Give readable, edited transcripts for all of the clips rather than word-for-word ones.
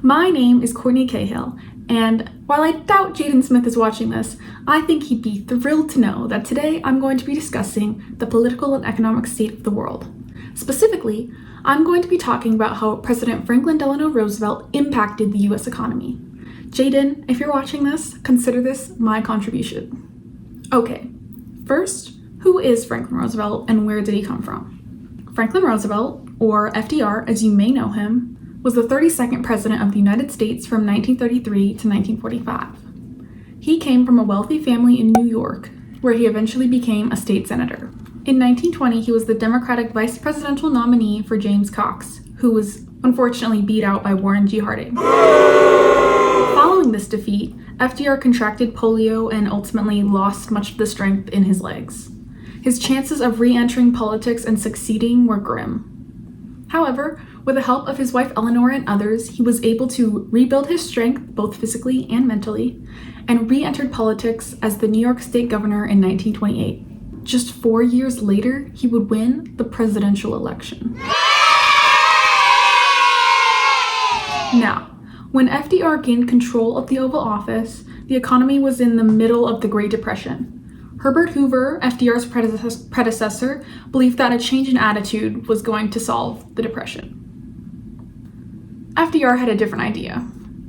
My name is Courtney Cahill, and while I doubt Jaden Smith is watching this, I think he'd be thrilled to know that today I'm going to be discussing the political and economic state of the world. Specifically, I'm going to be talking about how President Franklin Delano Roosevelt impacted the US economy. Jaden, if you're watching this, consider this my contribution. Okay, first, who is Franklin Roosevelt and where did he come from? Franklin Roosevelt, or FDR as you may know him, was the 32nd President of the United States from 1933 to 1945. He came from a wealthy family in New York, where he eventually became a state senator. In 1920, he was the Democratic vice presidential nominee for James Cox, who was unfortunately beat out by Warren G. Harding. Following this defeat, FDR contracted polio and ultimately lost much of the strength in his legs. His chances of re-entering politics and succeeding were grim. However, with the help of his wife Eleanor and others, he was able to rebuild his strength, both physically and mentally, and re-entered politics as the New York State governor in 1928. Just 4 years later, he would win the presidential election. Now, when FDR gained control of the Oval Office, the economy was in the middle of the Great Depression. Herbert Hoover, FDR's predecessor, believed that a change in attitude was going to solve the Depression. FDR had a different idea.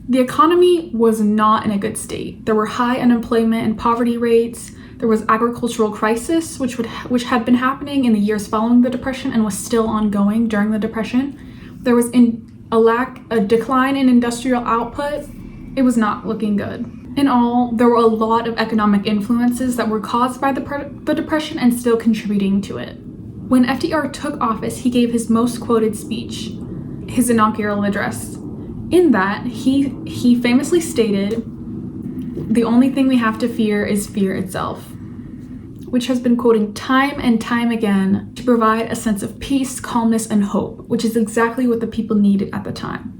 The economy was not in a good state. There were high unemployment and poverty rates. There was agricultural crisis, which had been happening in the years following the Depression and was still ongoing during the Depression. There was a decline in industrial output. It was not looking good. In all, there were a lot of economic influences that were caused by the Depression and still contributing to it. When FDR took office, he gave his most quoted speech, his inaugural address. In that, he famously stated, "The only thing we have to fear is fear itself," which has been quoted time and time again to provide a sense of peace, calmness, and hope, which is exactly what the people needed at the time.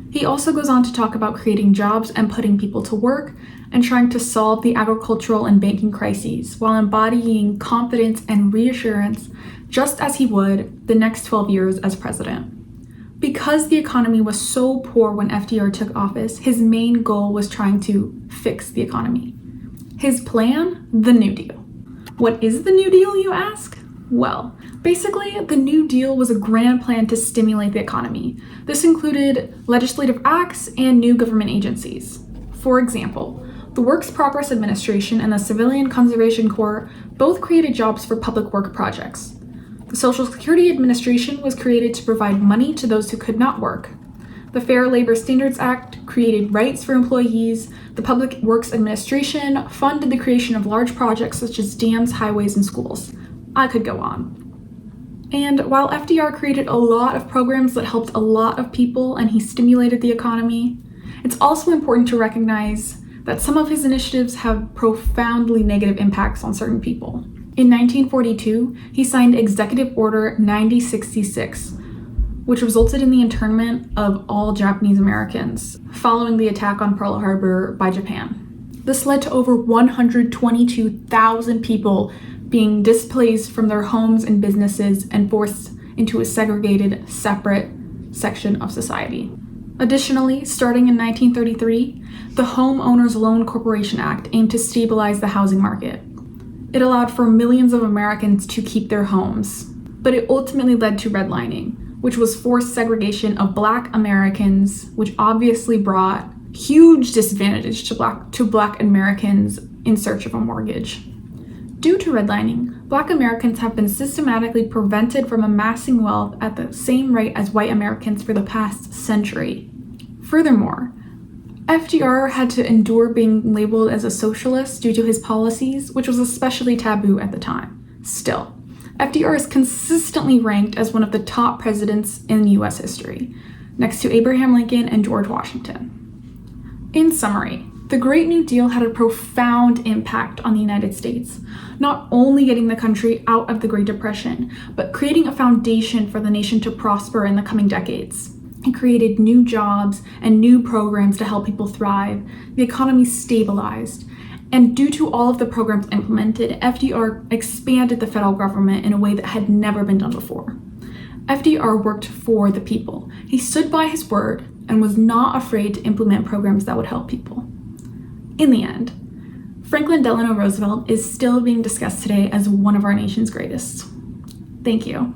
He also goes on to talk about creating jobs and putting people to work and trying to solve the agricultural and banking crises while embodying confidence and reassurance just as he would the next 12 years as president. Because the economy was so poor when FDR took office, his main goal was trying to fix the economy. His plan? The New Deal. What is the New Deal, you ask? Well, basically, the New Deal was a grand plan to stimulate the economy. This included legislative acts and new government agencies. For example, the Works Progress Administration and the Civilian Conservation Corps both created jobs for public work projects. The Social Security Administration was created to provide money to those who could not work. The Fair Labor Standards Act created rights for employees. The Public Works Administration funded the creation of large projects such as dams, highways, and schools. I could go on. And while FDR created a lot of programs that helped a lot of people and he stimulated the economy, it's also important to recognize that some of his initiatives have profoundly negative impacts on certain people. In 1942, he signed Executive Order 9066, which resulted in the internment of all Japanese Americans following the attack on Pearl Harbor by Japan. This led to over 122,000 people being displaced from their homes and businesses and forced into a segregated, separate section of society. Additionally, starting in 1933, the Homeowners Loan Corporation Act aimed to stabilize the housing market. It allowed for millions of Americans to keep their homes, but it ultimately led to redlining, which was forced segregation of Black Americans, which obviously brought huge disadvantage to Black Americans in search of a mortgage. Due to redlining, Black Americans have been systematically prevented from amassing wealth at the same rate as white Americans for the past century. Furthermore, FDR had to endure being labeled as a socialist due to his policies, which was especially taboo at the time. Still, FDR is consistently ranked as one of the top presidents in US history, next to Abraham Lincoln and George Washington. In summary, the Great New Deal had a profound impact on the United States, not only getting the country out of the Great Depression, but creating a foundation for the nation to prosper in the coming decades. It created new jobs and new programs to help people thrive. The economy stabilized. And due to all of the programs implemented, FDR expanded the federal government in a way that had never been done before. FDR worked for the people. He stood by his word, and was not afraid to implement programs that would help people. In the end, Franklin Delano Roosevelt is still being discussed today as one of our nation's greatest. Thank you.